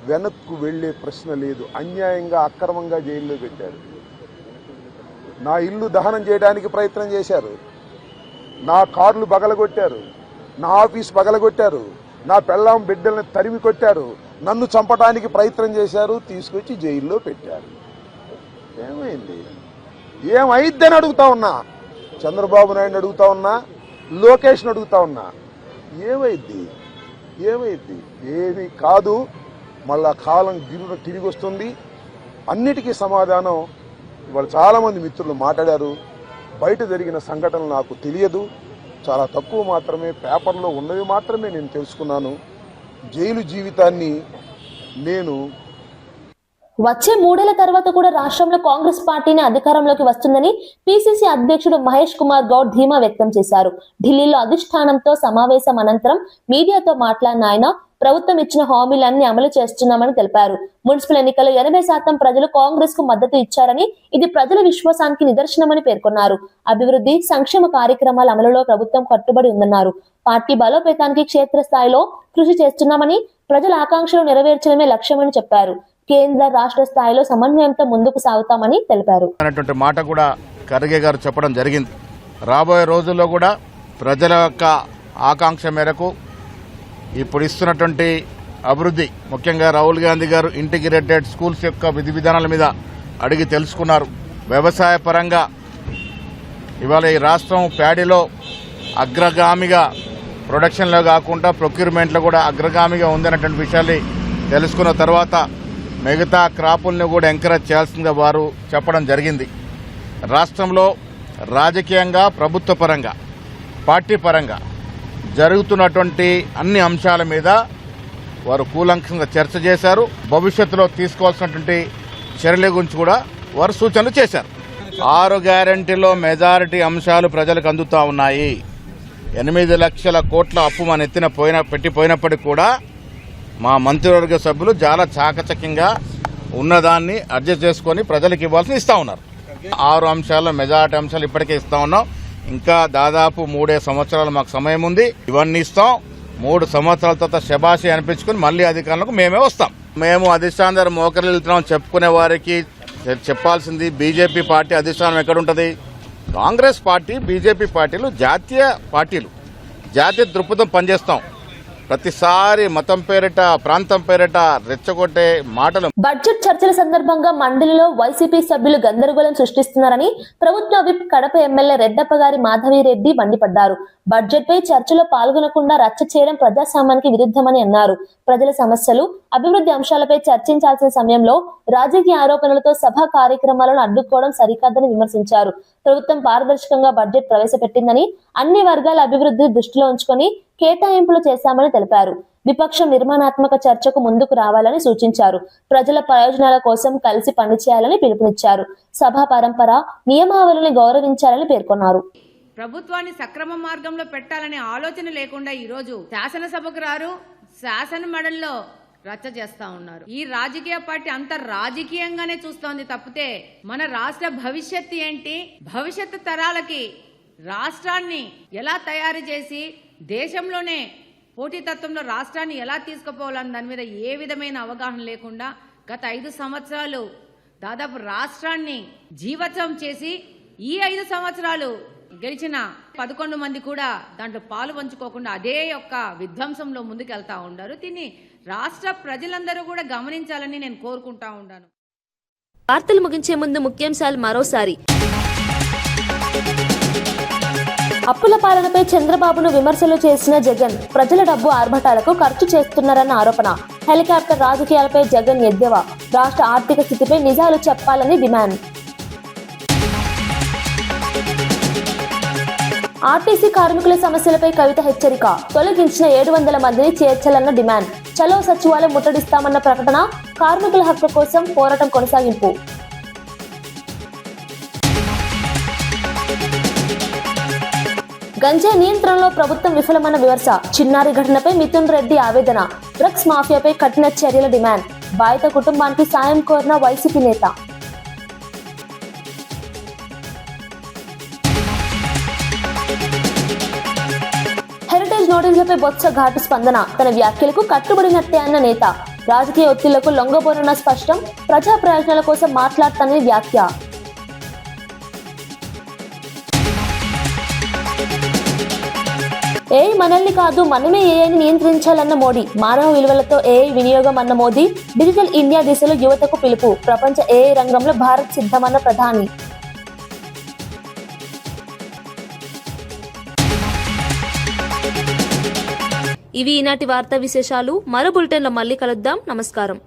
వెనక్కు వెళ్ళే ప్రశ్న లేదు. అన్యాయంగా అక్రమంగా జైల్లో పెట్టారు. నా ఇల్లు దహనం చేయడానికి ప్రయత్నం చేశారు, నా కార్లు పగలగొట్టారు, నా ఆఫీస్ పగలగొట్టారు, నా పెళ్ళాం బిడ్డల్ని తరిమి కొట్టారు, నన్ను చంపడానికి ప్రయత్నం చేశారు, తీసుకొచ్చి జైల్లో పెట్టారు. ఏమైంది? ఏమైద్దని అడుగుతా ఉన్నా. చంద్రబాబు నాయుడు అడుగుతా ఉన్నా, లోకేష్ని అడుగుతా ఉన్నా. ఏమైద్ది? ఏమీ కాదు. మళ్ళా కాలం గిరున తిరిగి వస్తుంది. అన్నిటికీ సమాధానం ఇవాళ చాలామంది మిత్రులు మాట్లాడారు. బయట జరిగిన సంఘటనలు నాకు తెలియదు, చాలా తక్కువ మాత్రమే, పేపర్లో ఉన్నవి మాత్రమే నేను తెలుసుకున్నాను. జైలు జీవితాన్ని నేను వచ్చే 3 ఏళ్ల తర్వాత కూడా రాష్ట్రంలో కాంగ్రెస్ పార్టీని అధికారంలోకి వస్తుందని పిసిసి అధ్యక్షుడు మహేష్ కుమార్ గౌడ్ ధీమా వ్యక్తం చేశారు. ఢిల్లీలో అధిష్టానంతో సమావేశం అనంతరం మీడియాతో మాట్లాడిన ఆయన ప్రభుత్వం ఇచ్చిన హామీలన్నీ అమలు చేస్తున్నామని తెలిపారు. మున్సిపల్ ఎన్నికల్లో 80% ప్రజలు కాంగ్రెస్ కు మద్దతు ఇచ్చారని, ఇది ప్రజల విశ్వాసానికి నిదర్శనమని పేర్కొన్నారు. అభివృద్ధి, సంక్షేమ కార్యక్రమాల అమలులో ప్రభుత్వం కట్టుబడి ఉందన్నారు. పార్టీ బలోపేతానికి క్షేత్రస్థాయిలో కృషి చేస్తున్నామని, ప్రజల ఆకాంక్షలు నెరవేర్చడమే లక్ష్యమని చెప్పారు. కేంద్ర రాష్ట్ర స్థాయిలో సమన్వయంతో ముందుకు సాగుతామని తెలిపారు. అనేటువంటి మాట కూడా ఖర్గే గారు చెప్పడం జరిగింది. రాబోయే రోజుల్లో కూడా ప్రజల యొక్క ఆకాంక్ష మేరకు ఇప్పుడు ఇస్తున్నటువంటి అభివృద్ధి, ముఖ్యంగా రాహుల్ గాంధీ గారు ఇంటిగ్రేటెడ్ స్కూల్స్ యొక్క విధి విధానాల మీద అడిగి తెలుసుకున్నారు. వ్యవసాయ పరంగా ఇవాళ ఈ రాష్ట్రం ప్యాడీలో అగ్రగామిగా, ప్రొడక్షన్లో కాకుండా ప్రొక్యూర్మెంట్లో కూడా అగ్రగామిగా ఉందన్నటువంటి విషయాన్ని తెలుసుకున్న తర్వాత మిగతా క్రాపుల్ని కూడా ఎంకరేజ్ చేయాల్సిందిగా వారు చెప్పడం జరిగింది. రాష్ట్రంలో రాజకీయంగా, ప్రభుత్వ పరంగా, పార్టీ పరంగా జరుగుతున్నటువంటి అన్ని అంశాల మీద వారు కూలంకషంగా చర్చ చేశారు. భవిష్యత్తులో తీసుకోవాల్సినటువంటి చర్యల గురించి కూడా వారు సూచనలు చేశారు. 6 గ్యారంటీలో మెజారిటీ అంశాలు ప్రజలకు అందుతా ఉన్నాయి. 8 లక్షల కోట్ల అప్పు మన ఎత్తిన పెట్టిపోయినప్పటికీ కూడా మా మంత్రివర్గ సభ్యులు చాలా చాకచక్యంగా ఉన్నదాన్ని అడ్జస్ట్ చేసుకుని ప్రజలకు ఇవ్వాల్సి ఇస్తా ఉన్నారు. 6 అంశాల్లో మెజారిటీ అంశాలు ఇప్పటికే ఇస్తా ఉన్నాం. ఇంకా దాదాపు 3 సంవత్సరాలు మాకు సమయం ఉంది. ఇవన్నీ ఇస్తాం. 3 సంవత్సరాల తర్వాత శబాషి అనిపించుకుని మళ్లీ అధికారంలోకి మేమే వస్తాం. మేము అధిష్టానం దగ్గర మోకరిల్లు వెళ్తున్నాం చెప్పుకునే వారికి చెప్పాల్సింది, బీజేపీ పార్టీ అధిష్టానం ఎక్కడుంటది? కాంగ్రెస్ పార్టీ, బీజేపీ పార్టీలు జాతీయ పార్టీలు, జాతీయ దృక్పథం పనిచేస్తాం. ప్రతిసారి మతం పేరిట, ప్రాంతం పేరిట రెచ్చగొట్టే మాటలు. బడ్జెట్ చర్చల సందర్భంగా మండలిలో వైసీపీ సభ్యులు గందరగోళం సృష్టిస్తున్నారని ప్రభుత్వ విప్ కడప ఎమ్మెల్యే రెడ్డప్ప గారి మాధవిరెడ్డి మండిపడ్డారు. బడ్జెట్ పై చర్చలో పాల్గొనకుండా రచ్చ చేయడం ప్రజాస్వామ్యానికి విరుద్ధమని అన్నారు. ప్రజల సమస్యలు, అభివృద్ధి అంశాలపై చర్చించాల్సిన సమయంలో రాజకీయ ఆరోపణలతో సభా కార్యక్రమాలను అడ్డుకోవడం సరికాదని విమర్శించారు. ప్రభుత్వం పారదర్శకంగా బడ్జెట్ ప్రవేశపెట్టిందని, అన్ని వర్గాల అభివృద్ధి దృష్టిలో ఉంచుకొని కేటాయింపులు చేశామని తెలిపారు. విపక్షం నిర్మాణాత్మక చర్చకు ముందుకు రావాలని సూచించారు. ప్రజల ప్రయోజనాల కోసం కలిసి పనిచేయాలని పిలుపునిచ్చారు. సభా పరంపర, నియమావళిని గౌరవించాలని పేర్కొన్నారు. ప్రభుత్వాన్ని సక్రమ మార్గంలో పెట్టాలనే ఆలోచన లేకుండా ఈరోజు శాసనసభకు రారు, శాసన మండలిలో రచ్చ చేస్తా ఉన్నారు. ఈ రాజకీయ పార్టీ అంత రాజకీయంగానే చూస్తోంది తప్పితే మన రాష్ట్ర భవిష్యత్తు ఏంటి, భవిష్యత్తు తరాలకి రాష్ట్రాన్ని ఎలా తయారు చేసి దేశంలోనే పోటీతత్వంలో రాష్ట్రాన్ని ఎలా తీసుకుపోవాలని దాని మీద ఏ విధమైన అవగాహన లేకుండా గత 5 సంవత్సరాలు దాదాపు రాష్ట్రాన్ని జీవోత్సవం చేసి ఈ 5 సంవత్సరాలు గెలిచిన 11 మంది కూడా దాంట్లో పాలు పంచుకోకుండా అదే యొక్క విధ్వంసంలో ముందుకెళ్తా ఉన్నారు. దీన్ని రాష్ట్ర ప్రజలందరూ కూడా గమనించాలని నేను కోరుకుంటా ఉన్నాను. వార్తలు ముగించే ముందు ముఖ్యాంశాలు మరోసారి. అప్పుల పాలనపై చంద్రబాబును విమర్శలు చేసిన జగన్, ప్రజల డబ్బు ఆర్భటాలకు ఖర్చు చేస్తున్నారన్న ఆరోపణ. హెలికాప్టర్ రాజకీయాలపై జగన్ ఎద్దేవా. రాష్ట్ర ఆర్థిక స్థితిపై నిజాలు చెప్పాలని డిమాండ్. ఆర్టీసీ కార్మికుల సమస్యలపై కవిత హెచ్చరిక. తొలగించిన 700 మందిని చేర్చాలన్న డిమాండ్. చలో సచివాలయం ముట్టడిస్తామన్న ప్రకటన. కార్మికుల హక్కు కోసం పోరాటం కొనసాగింపు. గంజాయి నియంత్రణలో ప్రభుత్వం విఫలమన్న విమర్శ. చిన్నారి ఘటనపై మిథున్ రెడ్డి ఆవేదన. డ్రగ్స్ మాఫియాపై కఠిన చర్యల డిమాండ్. బాధిత కుటుంబానికి సాయం కోరిన వైసీపీ నేత. కాలేజ్ నోటీసులపై బొత్స ఘాటు స్పందన. తన వ్యాఖ్యలకు కట్టుబడినట్టే అన్న నేత. రాజకీయ ఒత్తిళ్లకు లొంగబోనున్న స్పష్టం. ప్రజా ప్రయోజనాల కోసం మాట్లాడతానని వ్యాఖ్య. ఏఐ మనల్ని కాదు, మనమే ఏఐని నియంత్రించాలన్న మోడీ. మానవ విలువలతో ఏఐ వినియోగం అన్న మోదీ. డిజిటల్ ఇండియా దిశలో యువతకు పిలుపు. ప్రపంచ ఏఐ రంగంలో భారత్ సిద్ధమన్న ప్రధాని. ఇవి ఈనాటి వార్తా విశేషాలు. మరో బులెటిన్లో మళ్ళీ కలుద్దాం. నమస్కారం.